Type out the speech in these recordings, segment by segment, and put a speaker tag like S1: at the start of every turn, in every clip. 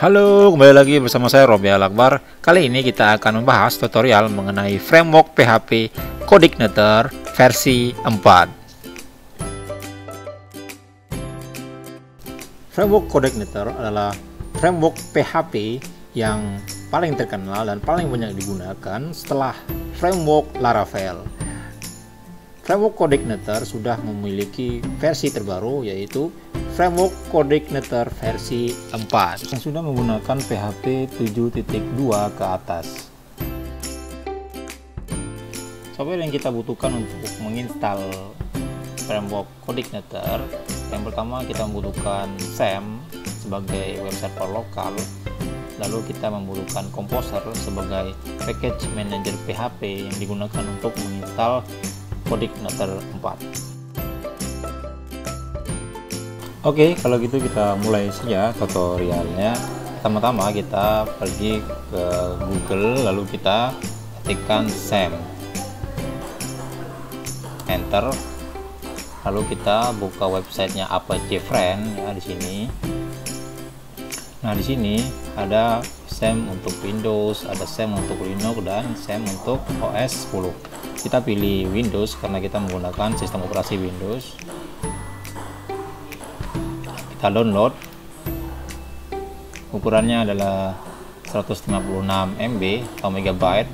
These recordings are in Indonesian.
S1: Halo, kembali lagi bersama saya Robi Al-Akbar. Kali ini kita akan membahas tutorial mengenai framework PHP CodeIgniter versi 4. Framework CodeIgniter adalah framework PHP yang paling terkenal dan paling banyak digunakan setelah framework Laravel. Framework CodeIgniter sudah memiliki versi terbaru, yaitu framework CodeIgniter versi 4 yang sudah menggunakan PHP 7.2 ke atas. Software yang kita butuhkan untuk menginstal framework CodeIgniter, yang pertama kita membutuhkan SAM sebagai web server lokal, lalu kita membutuhkan Composer sebagai package manager PHP yang digunakan untuk menginstal CodeIgniter 4. Oke, kalau gitu kita mulai saja tutorialnya. Pertama-tama kita pergi ke Google, lalu kita ketikkan SAM, enter, lalu kita buka websitenya Apache Friend ya di sini. Nah, di sini ada SAM untuk Windows, ada SAM untuk Linux, dan SAM untuk OS 10. Kita pilih Windows karena kita menggunakan sistem operasi Windows. Kita download, ukurannya adalah 156 MB atau megabyte.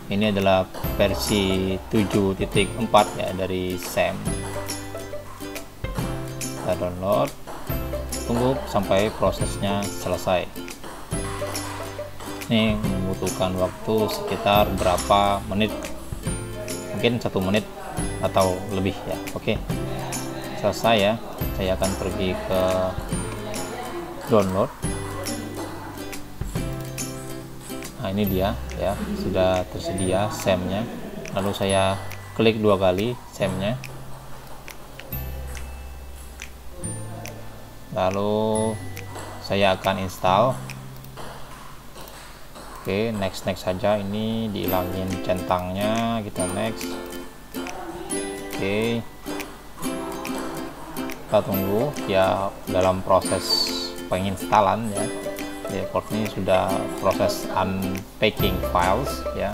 S1: Ini adalah versi 7.4 ya dari SAM. Kita download, tunggu sampai prosesnya selesai. Ini membutuhkan waktu sekitar berapa menit, mungkin 1 menit atau lebih ya. Oke, selesai ya. Saya akan pergi ke download. Nah, ini dia ya, sudah tersedia SAM-nya. Lalu saya klik 2 kali SAM-nya, lalu saya akan install. Oke, next saja. Ini dihilangin centangnya, kita next. Oke, kita tunggu ya dalam proses penginstalan ya. Report ini sudah proses unpacking files ya.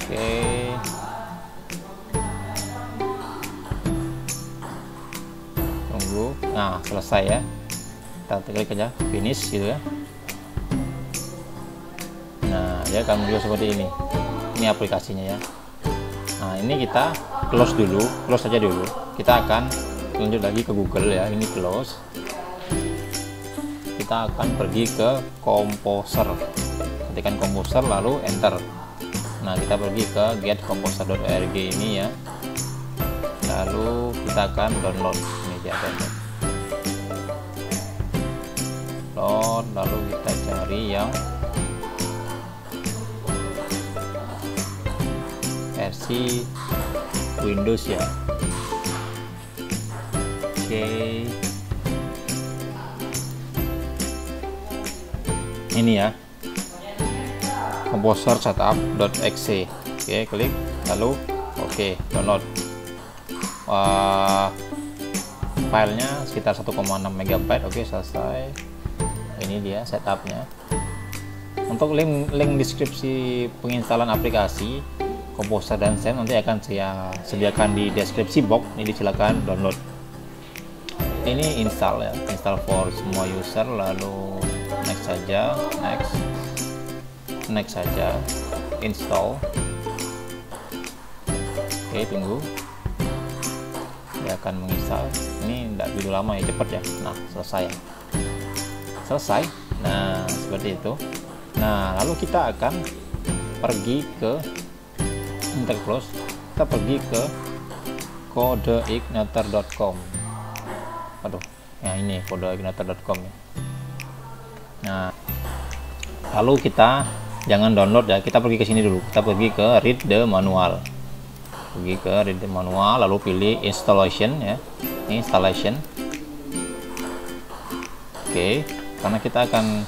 S1: Oke, tunggu. Nah, selesai ya. Kita klik aja finish gitu ya. Nah, dia akan muncul seperti ini. Ini aplikasinya ya. Nah, ini kita close dulu, close saja dulu. Kita akan lanjut lagi ke Google ya. Ini close. Kita akan pergi ke Composer. Ketikkan Composer lalu enter. Nah, kita pergi ke getcomposer.org ini ya. Lalu kita akan download. Ini dia download. Lalu kita cari yang versi Windows ya. Oke, ini ya, composer setup.exe. Oke, klik lalu oke, download. Filenya sekitar 1,6 MB. Oke, selesai. Ini dia setupnya. Untuk link deskripsi penginstalan aplikasi Composer dan SAM nanti akan saya sediakan di deskripsi box. Ini silakan download. Ini install ya, install for semua user. Lalu next saja, next saja, install. Oke, tunggu, dia akan menginstal. Ini tidak begitu lama ya, cepat ya. Nah, selesai. Nah, seperti itu. Nah, lalu kita akan pergi ke close, kita pergi ke CodeIgniter.com. Aduh, ya ini CodeIgniter.com ya. Nah, lalu kita jangan download ya, kita pergi ke sini dulu. Kita pergi ke read the manual. Lalu pilih installation ya. Ini installation. Oke, karena kita akan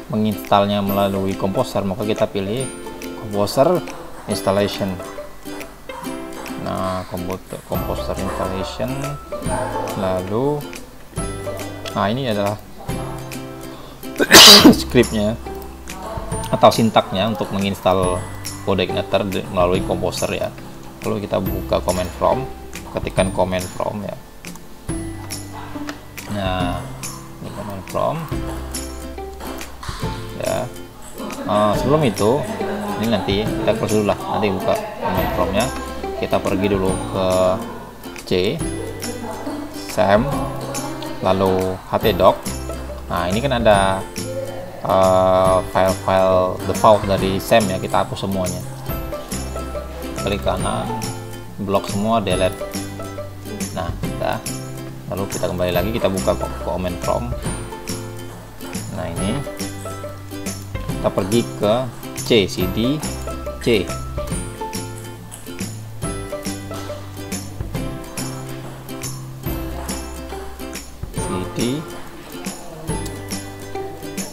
S1: menginstalnya melalui Composer, maka kita pilih Composer installation. Nah, composer installation, lalu nah ini adalah scriptnya atau sintaknya untuk menginstal CodeIgniter melalui Composer ya. Lalu kita buka command prompt, ketikkan command prompt ya. Nah, ini command prompt ya. Sebelum itu, ini nanti kita close dulu lah, nanti buka command promptnya. Kita pergi dulu ke C, SAM, lalu htdoc. Nah, ini kan ada file-file default dari SAM ya, kita hapus semuanya. Klik kanan, blok semua, delete. Nah, lalu kita kembali lagi, kita buka command prompt. Nah, ini kita pergi ke C, cd C, cd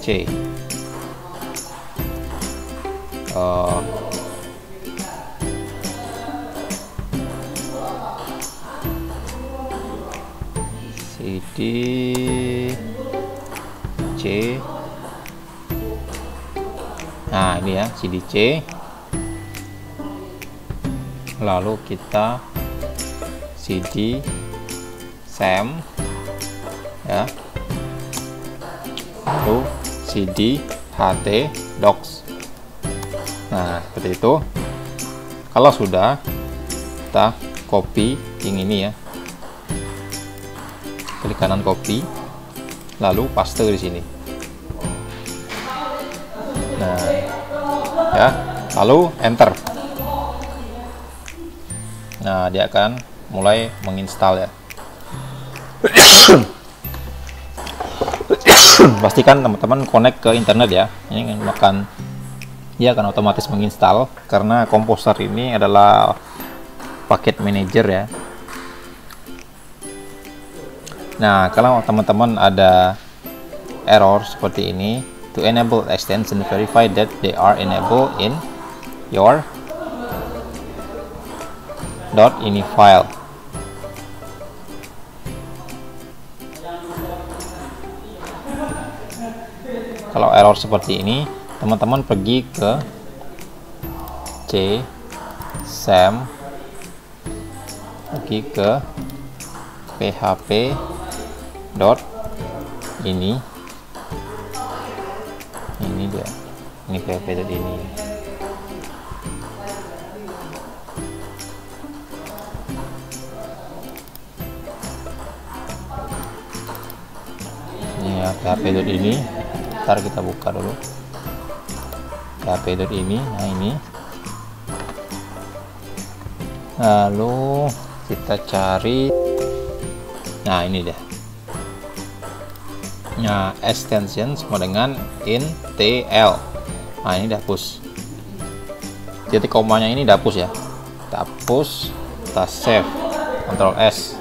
S1: C, cd C. Nah, ini ya cdc, lalu kita cd sam ya, lalu cd htdocs. Nah, seperti itu. Kalau sudah, kita copy yang ini ya, klik kanan copy, lalu paste di sini. Nah, ya, lalu enter. Nah, dia akan mulai menginstal ya. Pastikan teman-teman connect ke internet ya. Ini dia akan otomatis menginstal karena Composer ini adalah paket manager ya. Nah, kalau teman-teman ada error seperti ini, to enable extension, verify that they are enabled in your .ini file. Kalau error seperti ini, teman-teman pergi ke C, SAM, pergi ke php ini dia, ini php.ini. Ini ya, php.ini. Ntar kita buka dulu php.ini. Nah, ini lalu kita cari, nah ini dia. Nah, extension sama dengan intl. Nah, ini dihapus, titik komanya ini dihapus ya, kita hapus, kita save, Ctrl S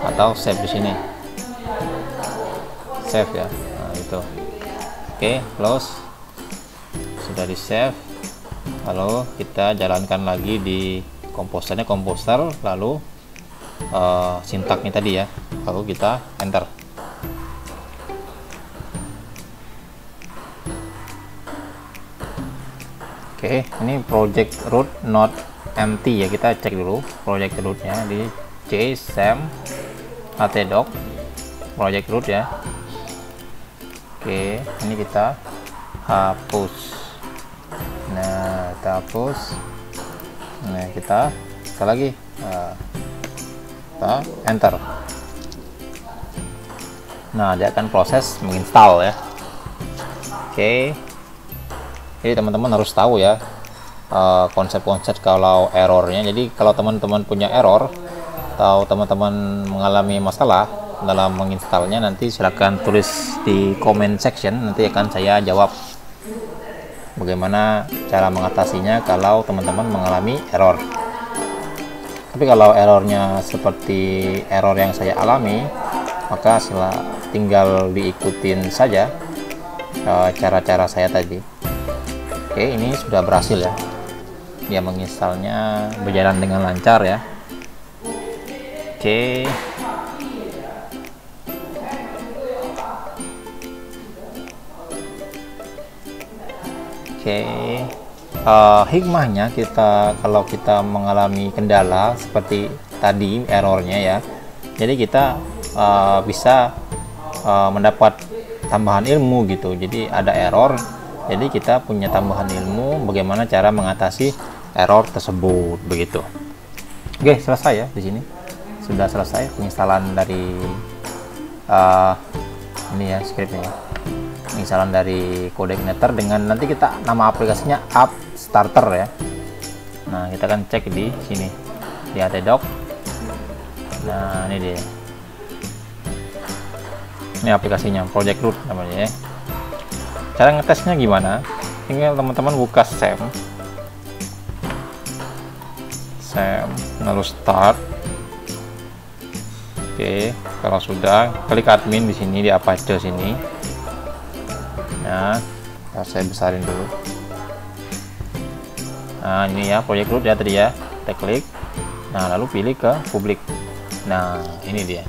S1: atau save di sini, save ya. Nah, itu oke, close. Sudah di save, lalu kita jalankan lagi di komposernya, komposer, lalu sintaknya tadi ya, lalu kita enter. Oke, ini project root not empty ya, kita cek dulu project rootnya di C, SAM, htdoc, project root ya. Oke, ini kita hapus. Nah, kita hapus. Nah, kita sekali lagi, kita enter. Nah, dia akan proses menginstal ya. Oke, jadi teman-teman harus tahu ya konsep-konsep kalau errornya. Jadi kalau teman-teman punya error atau teman-teman mengalami masalah dalam menginstalnya, nanti silahkan tulis di comment section, nanti akan saya jawab bagaimana cara mengatasinya kalau teman-teman mengalami error. Tapi kalau errornya seperti error yang saya alami, maka tinggal diikutin saja cara-cara saya tadi. Oke, ini sudah berhasil ya. ya menginstalnya berjalan dengan lancar ya. Oke. Hikmahnya kalau kita mengalami kendala seperti tadi errornya ya, jadi kita bisa mendapat tambahan ilmu gitu. Jadi ada error, jadi kita punya tambahan ilmu bagaimana cara mengatasi error tersebut begitu. Oke, selesai ya. Di sini sudah selesai penginstalan dari ini ya, scriptnya ya. Penginstalan dari Codeigniter dengan nanti kita nama aplikasinya App Starter ya. Nah, kita akan cek di sini di htdoc. Nah, ini dia. Ini aplikasinya, Project Root namanya ya. Cara ngetesnya gimana? Tinggal teman-teman buka SAM, lalu Start. Oke, kalau sudah klik admin di sini di Apache sini. Nah, saya besarin dulu. Nah, ini ya Project Root ya tadi ya. Kita klik. Nah, lalu pilih ke publik. Nah, ini dia.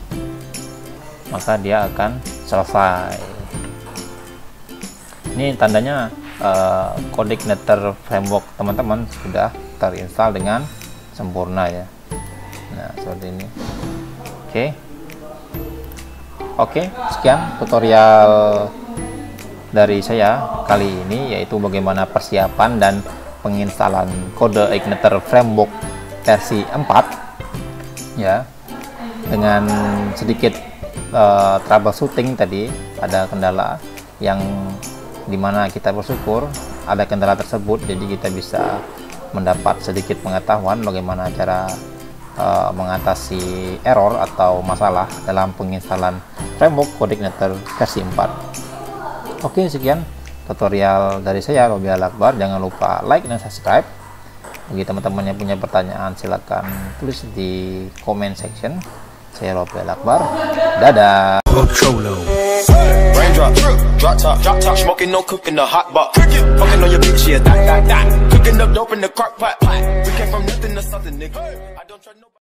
S1: Maka dia akan selesai. Ini tandanya Codeigniter framework teman-teman sudah terinstall dengan sempurna ya. Nah, seperti ini. Oke, sekian tutorial dari saya kali ini, yaitu bagaimana persiapan dan penginstalan Codeigniter framework versi 4 ya, dengan sedikit troubleshooting. Tadi ada kendala yang dimana kita bersyukur ada kendala tersebut, jadi kita bisa mendapat sedikit pengetahuan bagaimana cara mengatasi error atau masalah dalam penginstalan framework Codeigniter versi 4. Oke, sekian tutorial dari saya, Robi Al-Akbar. Jangan lupa like dan subscribe. Bagi teman-teman yang punya pertanyaan silahkan tulis di comment section. Saya Robi Al-Akbar. Dadah. Raindrop, drop top, smoking, no cooking, the hot box. Fucking on your bitch, yeah, that. Cooking up dope in the crock pot. We came from nothing to something, nigga. I don't try nobody.